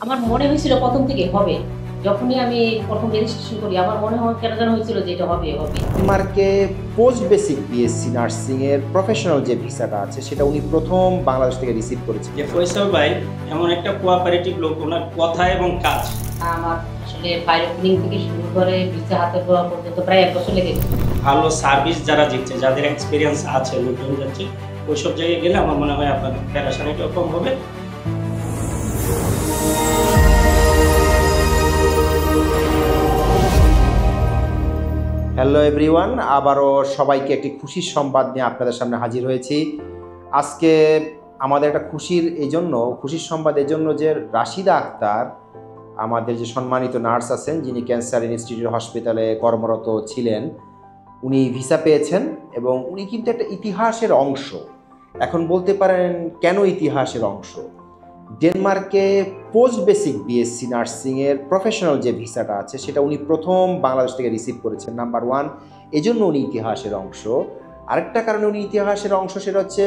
আমার মনে হয়েছিল প্রথম থেকে হবে। যখনই আমি প্রথম রেজিস্ট্রেশন করি আমার মনে হয় কেন যেন হয়েছিল যে এটা হবে হবে। ডেনমার্কে পোস্ট বেসিক বিএসসি নার্সিং এর প্রফেশনাল যে ভিসাটা আছে সেটা উনি প্রথম বাংলাদেশ থেকে রিসিভ করেছেন। যে ফয়সাল ভাই এমন একটা কোঅপারেটিভ লোক, ওনার কথা এবং কাজ। আমার আসলে ফাইল ওপেনিং থেকে শুরু করে ভিসা হাতে পাওয়া পর্যন্ত প্রায় 1 বছর লেগে গেছে। ভালো সার্ভিস যারা দিচ্ছে, যাদের এক্সপিরিয়েন্স আছে, লোকজন যাচ্ছে ওইসব জায়গায় গেলে আমার মনে হয় আপনার প্যারাশানিটাও কম হবে। হ্যালো এভরিওয়ান, আবারও সবাইকে একটি খুশির সংবাদ নিয়ে আপনাদের সামনে হাজির হয়েছি। আজকে আমাদের একটা খুশির সংবাদ এই জন্য যে রাশিদা আক্তার, আমাদের যে সম্মানিত নার্স আছেন যিনি ক্যান্সার ইনস্টিটিউট হসপিটালে কর্মরত ছিলেন, উনি ভিসা পেয়েছেন এবং উনি কিন্তু একটা ইতিহাসের অংশ। এখন বলতে পারেন কেন ইতিহাসের অংশ? ডেনমার্কে পোস্ট বেসিক বিএসসি নার্সিংয়ের প্রফেশনাল যে ভিসাটা আছে সেটা উনি প্রথম বাংলাদেশ থেকে রিসিভ করেছেন, নাম্বার 1। এজন্য উনি ইতিহাসের অংশ। আরেকটা কারণে উনি ইতিহাসের অংশ, সেটা হচ্ছে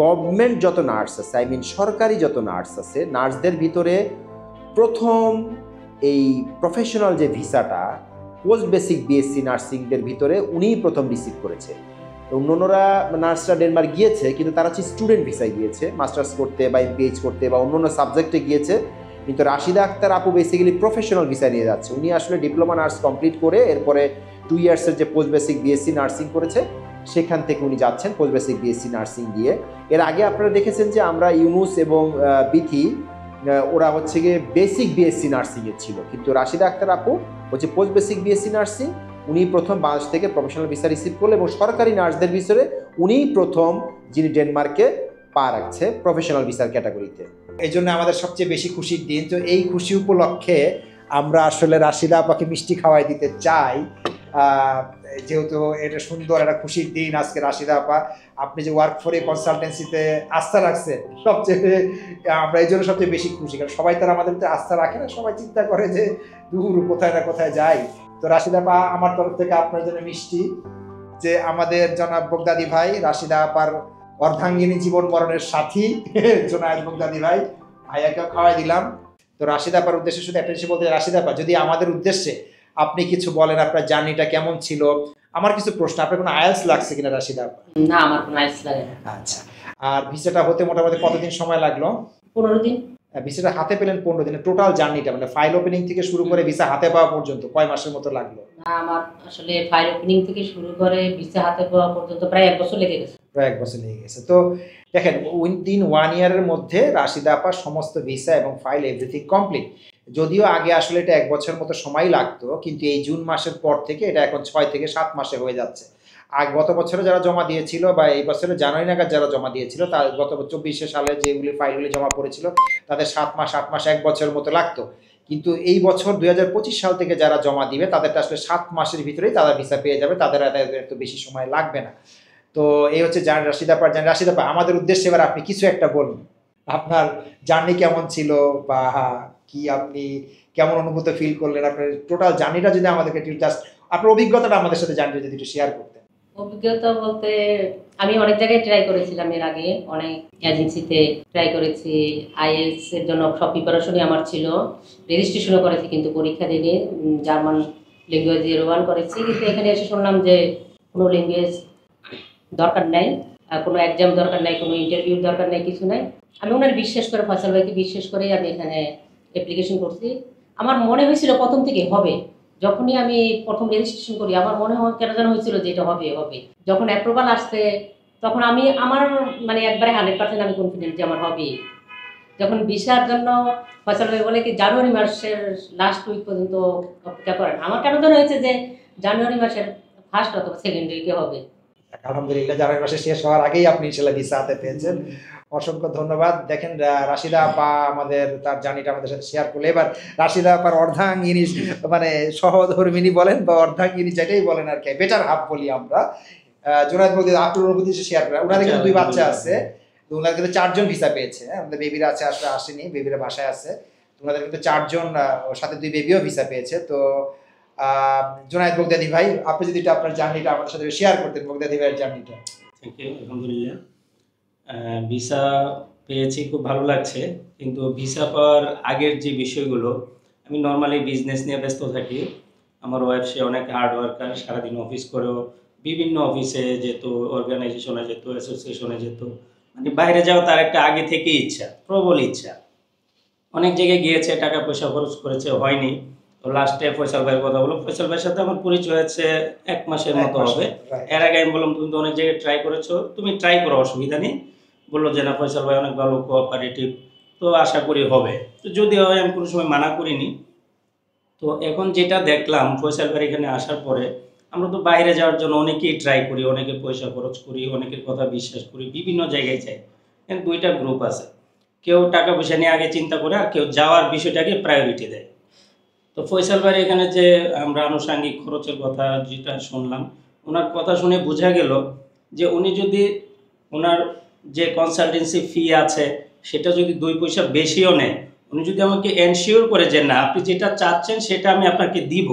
গভর্নমেন্ট যত নার্স আছে, সরকারি যত নার্স আছে, নার্সদের ভিতরে প্রথম এই প্রফেশনাল যে ভিসাটা পোস্ট বেসিক বিএসসি নার্সিংদের ভিতরে উনিই প্রথম রিসিভ করেছে। অন্যরা নার্সরা ডেনমার্ক গিয়েছে কিন্তু তারা হচ্ছে স্টুডেন্ট ভিসায় গিয়েছে, মাস্টার্স করতে বা এমপিএইচ করতে বা অন্য সাবজেক্টে গিয়েছে। কিন্তু রাশিদা আক্তার আপু বেসিক্যালি প্রফেশনাল ভিসায় নিয়ে যাচ্ছে। উনি আসলে ডিপ্লোমা নার্স কমপ্লিট করে এরপরে 2 ইয়ার্সের যে পোস্ট বেসিক বিএসসি নার্সিং করেছে সেখান থেকে উনি যাচ্ছেন পোস্ট বেসিক বিএসসি নার্সিং দিয়ে। এর আগে আপনারা দেখেছেন যে আমরা ইউনুস এবং বিথি, ওরা হচ্ছে গিয়ে বেসিক বিএসসি নার্সিংয়ের ছিল, কিন্তু রাশিদা আক্তার আপু হচ্ছে পোস্ট বেসিক বিএসসি নার্সিং। উনি প্রথম বাংলাদেশ থেকে প্রফেশনাল ভিসা রিসিভ করলেন এবং সরকারি নার্সদের ভিতরে উনিই প্রথম যিনি ডেনমার্কে পা রাখছে প্রফেশনাল ভিসার ক্যাটাগরিতে। এই জন্য আমাদের সবচেয়ে বেশি খুশির দিন। তো এই খুশি উপলক্ষে আমরা আসলে রাশিদা আপাকে মিষ্টি খাওয়াই দিতে চাই, যেহেতু এটা সুন্দর একটা খুশির দিন আজকে। রাশিদা আপা, আপনি যে ওয়ার্ক ফর এ কনসালটেন্সিতে আস্থা রাখছেন, সবচেয়ে আমরা এই জন্য সবচেয়ে বেশি খুশি, কারণ সবাই তারা আমাদের ভিতরে আস্থা রাখে না, সবাই চিন্তা করে যে দূর কোথায় না কোথায় যাই। তো রাশিদা আপা, আমার তরফ থেকে আপনার জন্য মিষ্টি, যে আমাদের জনাব বগদাদি ভাই, রাশিদা আপার অর্ধাঙ্গিনী জীবন মরণের সাথী জনাব বগদাদি ভাই, ভাইয়াকেও খাওয়াই দিলাম। তো রাশিদা আপার উদ্দেশ্যে শুধু একটা জিনিস বলতে, রাশিদা আপা যদি আমাদের উদ্দেশ্যে আপনি কিছু বলেন, আপনার জার্নিটা কেমন ছিল। আমার কিছু প্রশ্ন, আপনার কোনো আইএলটিএস লাগছে কিনা রাশিদা আপা? না, আমার কোনো আইএলটিএস লাগে না। আচ্ছা, আর ভিসাটা হতে মোটামুটি কতদিন সময় লাগলো? 15 দিন। ভিসাটা হাতে পেলেন 15 দিনে। টোটাল জার্নিটা মানে ফাইল ওপেনিং থেকে শুরু করে ভিসা হাতে পাওয়া পর্যন্ত কয় মাসের মতো লাগলো? না, আমার আসলে ফাইল ওপেনিং থেকে শুরু করে ভিসা হাতে পাওয়া পর্যন্ত প্রায় 1 বছর লেগে গেছে। প্রায় 1 বছর লেগে গেছে। তো দেখেন, উইদিন 1 ইয়ারের মধ্যে রাশিদা আপার সমস্ত ভিসা এবং ফাইল এভরিথিং কমপ্লিট। যদিও আগে আসলে এটা 1 বছরের মতো সময় লাগতো, কিন্তু এই জুন মাসের পর থেকে এটা এখন 6 থেকে 7 মাসে হয়ে যাচ্ছে। আর গত বছরে যারা জমা দিয়েছিল বা এই বছরে জানুয়ারি নাগাদ যারা জমা দিয়েছিল, তার গত 24 সালে যেগুলি ফাইলগুলি জমা পড়েছিল তাদের 7 মাস 8 মাস 1 বছরের মতো লাগতো। কিন্তু এই বছর 2025 সাল থেকে যারা জমা দিবে তাদেরটা আসলে 7 মাসের ভিতরেই তারা ভিসা পেয়ে যাবে, তাদের এত বেশি সময় লাগবে না। তো এই হচ্ছে রাশিদা আপা। রাশিদা আপা, আমাদের উদ্দেশ্যে এবার আপনি কিছু একটা বলুন, আপনার জার্নি কেমন ছিল বা কি আপনি কেমন অনুভূত ফিল করলেন, আপনার টোটাল জার্নিটা যদি আমাদেরকে একটু জাস্ট আপনার অভিজ্ঞতাটা আমাদের সাথে জার্নিটা যদি একটু শেয়ার করতেন। অভিজ্ঞতা বলতে আমি অনেক জায়গায় ট্রাই করেছিলাম, এর আগে অনেক এজেন্সিতে ট্রাই করেছি। আইএলটিএস এর জন্য সব প্রিপারেশনই আমার ছিল, রেজিস্ট্রেশনও করেছি কিন্তু পরীক্ষা দিইনি। জার্মান ল্যাঙ্গুয়েজ 01 করেছি, কিন্তু এখানে এসে শুনলাম যে কোনো ল্যাঙ্গুয়েজ দরকার নাই, কোনো এক্সাম দরকার নাই, কোনো ইন্টারভিউর দরকার নাই, কিছু নাই। আমি ওনার বিশ্বাস করে, ফয়সাল ভাইকে বিশ্বাস করেই আমি এখানে অ্যাপ্লিকেশন করছি। আমার মনে হয়েছিল প্রথম থেকে হবে। যখনই আমি প্রথম রেজিস্ট্রেশন করি আমার মনে হয় কেন যেন হয়েছিল যে এটা হবে হবে। যখন অ্যাপ্রুভাল আসছে তখন আমার মানে একবারে 100% আমি কনফিডেন্ট যে আমার হবে। যখন ভিসার জন্য ফয়সাল ভাই বলে কি জানুয়ারি মাসের লাস্ট উইক পর্যন্ত অপেক্ষা করেন, আমার কেন যেন হয়েছে যে জানুয়ারি মাসের ফার্স্ট অথবা সেকেন্ড উইকে হবে। আলহামদুলিল্লাহ, জানুয়ারি মাসে শেষ হওয়ার আগেই আপনি ইনশাআল্লাহ ভিসা হাতে পেয়েছেন। অসংখ্য ধন্যবাদ। দেখেন, রাশিদা আপা আমাদের তার জার্নিটা আমাদের সাথে শেয়ার করলে। এবার রাশিদা আপার অর্ধাঙ্গিনী, মানে সহধর্মিনী বলেন বা অর্ধাঙ্গিনী যেটাই বলেন আর কি, বেটার হাফ বলি আমরা, জোনায়েদ বলতে আপনার অনুভূতি শেয়ার করেন। ওনাদের কিন্তু 2 বাচ্চা আছে, তো ওনাদের কিন্তু 4 জন ভিসা পেয়েছে। আমাদের বেবিরা আছে, আসলে আসেনি, বেবিরা বাসায় আছে। ওনাদের কিন্তু 4 জন, ওর সাথে 2 বেবিও ভিসা পেয়েছে। তো জোনায়েদ বগদাদি ভাই, আপনি যদি আপনার জার্নিটা আমাদের সাথে শেয়ার করতেন, বগদাদি ভাইয়ের জার্নিটা। Thank you. আলহামদুলিল্লাহ, ভিসা পেয়েছি, খুব ভালো লাগছে। কিন্তু ভিসা পাওয়ার আগের যে বিষয়গুলো, আমি নর্মালি বিজনেস নিয়ে ব্যস্ত থাকি। আমার ওয়াইফ সে অনেক হার্ড ওয়ার্কার, সারাদিন অফিস করেও বিভিন্ন অফিসে যেত, অর্গানাইজেশনে যেত, অ্যাসোসিয়েশনে যেত, মানে বাইরে যাওয়া তার একটা আগে থেকেই ইচ্ছা, প্রবল ইচ্ছা। অনেক জায়গায় গিয়েছে, টাকা পয়সা খরচ করেছে, হয়নি। তো লাস্টে ফয়সাল ভাইয়ের কথা বলো, ফয়সাল ভাইয়ের সাথে আমার পরিচয় হয়েছে 1 মাসের মতো হবে। এর আগে আমি বললাম তুমি তো অনেক জায়গায় ট্রাই করেছো, তুমি ট্রাই করো, অসুবিধা নেই। বললো যে না, ফয়সাল ভাই অনেক ভালো, কোঅপারেটিভ, তো আশা করি হবে। তো যদি হয়, আমি কোনো সময় মানা করিনি। তো এখন যেটা দেখলাম ফয়সাল ভাই এখানে আসার পরে, আমরা তো বাইরে যাওয়ার জন্য অনেকেই ট্রাই করি, অনেকে পয়সা খরচ করি, অনেকের কথা বিশ্বাস করি, বিভিন্ন জায়গায় যাই। এখানে 2টা গ্রুপ আছে, কেউ টাকা পয়সা নিয়ে আগে চিন্তা করে, আর কেউ যাওয়ার বিষয়টাকে প্রায়োরিটি দেয়। তো ফয়সাল ভাই এখানে যে আমরা আনুষঙ্গিক খরচের কথা যেটা শুনলাম, ওনার কথা শুনে বোঝা গেল যে উনি যদি ওনার যে কনসালটেন্সি ফি আছে সেটা যদি 2 পয়সা বেশিও নেয়, উনি যদি আমাকে এনশিওর করে যে না আপনি যেটা চাচ্ছেন সেটা আমি আপনাকে দিব,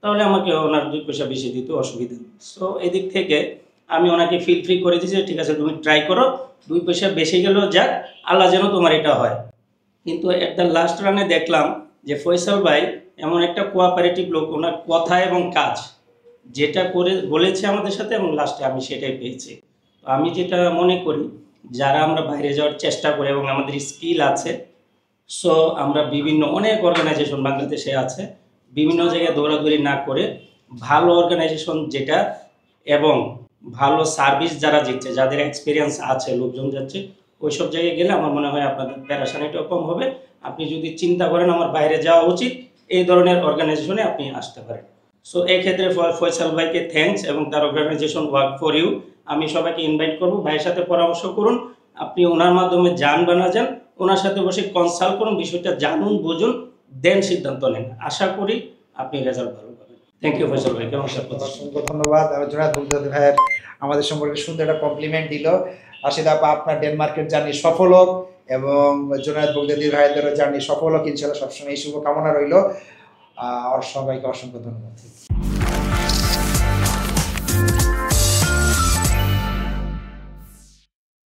তাহলে আমাকে ওনার 2 পয়সা বেশি দিতে অসুবিধা নেই। সো এদিক থেকে আমি ওনাকে ফিল ফ্রি করে দিয়েছি, ঠিক আছে তুমি ট্রাই করো, 2 পয়সা বেশি গেলেও যাক, আল্লাহ যেন তোমার এটা হয়। কিন্তু এট দ্য লাস্ট রানে দেখলাম যে ফয়সাল ভাই এমন একটা কোঅপারেটিভ লোক, ওনার কথা এবং কাজ যেটা করে বলেছে আমাদের সাথে, এবং লাস্টে আমি সেটাই পেয়েছি। তো আমি যেটা মনে করি, যারা আমরা বাইরে যাওয়ার চেষ্টা করি এবং আমাদের স্কিল আছে, সো আমরা বিভিন্ন অনেক অর্গানাইজেশন বাংলাদেশে আছে, বিভিন্ন জায়গায় দৌড়াদৌড়ি না করে ভালো অর্গানাইজেশন যেটা এবং ভালো সার্ভিস যারা দিচ্ছে, যাদের এক্সপিরিয়েন্স আছে, লোকজন যাচ্ছে, ওইসব জায়গায় গেলে আমার মনে হয় আপনাদের প্যারাশানিটাও কম হবে। আপনি যদি চিন্তা করেন আমার বাইরে যাওয়া উচিত, এই ধরনের অর্গানাইজেশনে আপনি আসতে পারেন। সো এই ক্ষেত্রে ফয়সাল ভাইকে থ্যাঙ্কস, এবং তার অর্গানাইজেশন ওয়ার্ক ফর ইউ। আমি সবাইকে ইনভাইট করব, ভাইয়ের সাথে পরামর্শ করুন, আপনি ওনার মাধ্যমে যান বা না যান, ওনার সাথে বসে কনসাল্ট করুন, বিষয়টা জানুন, বুঝুন, দেন সিদ্ধান্ত নেন। আশা করি আপনি রেজাল্ট ভালো পাবেন। থ্যাংক ইউ ফয়সাল ভাই। অসংখ্য ধন্যবাদ। জোনায়েদ বগদাদি ভাইয়ের আমাদের সম্পর্কে সুন্দর একটা কমপ্লিমেন্ট দিল। রাশিদ আপা, আপনার ডেনমার্কের জার্নি সফল হোক এবং জোনায়েদ বগদাদি ভাইয়ের জার্নি সফল হোক ইনশাআল্লাহ, সবসময় এই শুভকামনা রইল। আর সবাইকে অসংখ্য ধন্যবাদ।